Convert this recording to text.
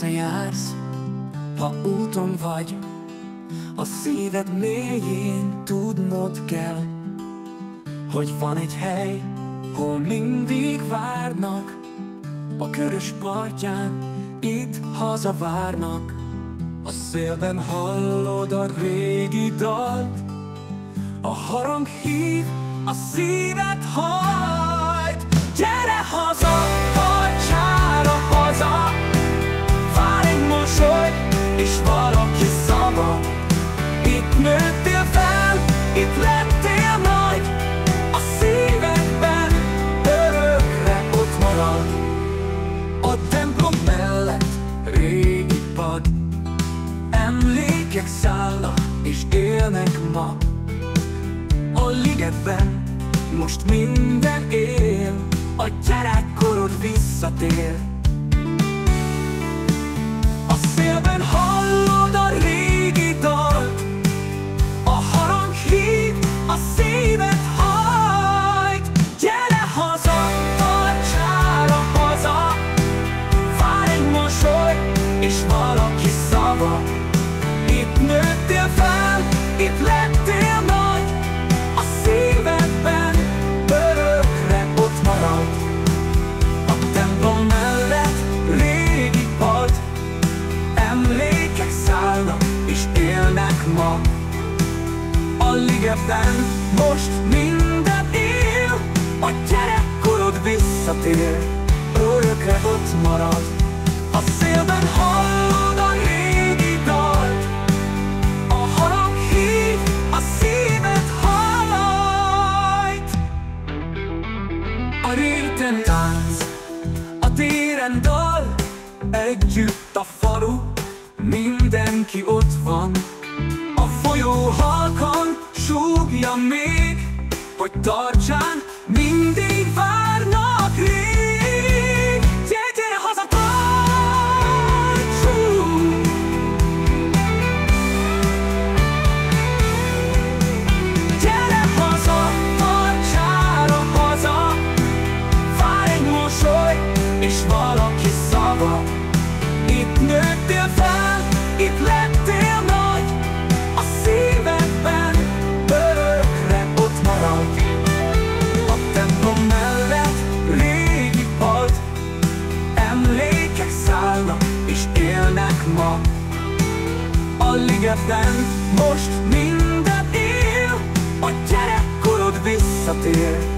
messze jársz, ha úton vagy, a szíved mélyén tudnod kell, hogy van egy hely, hol mindig várnak, a Körös partján itt hazavárnak. A szélben hallod a régi dalt, a harang hív, a szíved hajt. Gyere haza, partjára haza, vár egy mosoly és valaki szava. Itt nőttél fel, itt lettél nagy, a szívedben örökre ott marad. A templom mellett régi pad, emlékek szállnak és élnek ma. A ligetben most minden él, a gyerekkorod visszatér. A szélben hallod a régi dalt, a harang hív, a szíved hajt. Gyere haza, partjára haza, vár egy mosoly és valaki szava. Itt nőttél fel, itt lettél nagy, a szívedben örökre ott marad. A templom mellett régi pad, emlékek szállnak és élnek ma. A ligetben most minden él, a gyerekkorod visszatér, örökre ott marad. A szélben hallod a régi dalt, a harang hív, a szíved hajt. A réten tánc, a téren dal, együtt a falu, mindenki ott van. A folyó halkan súgja még, hogy tartsán mindig várnak rég. Gyere haza, tartsunk! Gyere haza, partjára haza, vár egy mosoly és valaki szava. Itt nőttél fel, itt lettél nagy, a szívedben örökre ott marad. A templom mellett régi pad, emlékek szállnak és élnek ma. A ligetben most minden él, a gyerekkorod visszatér,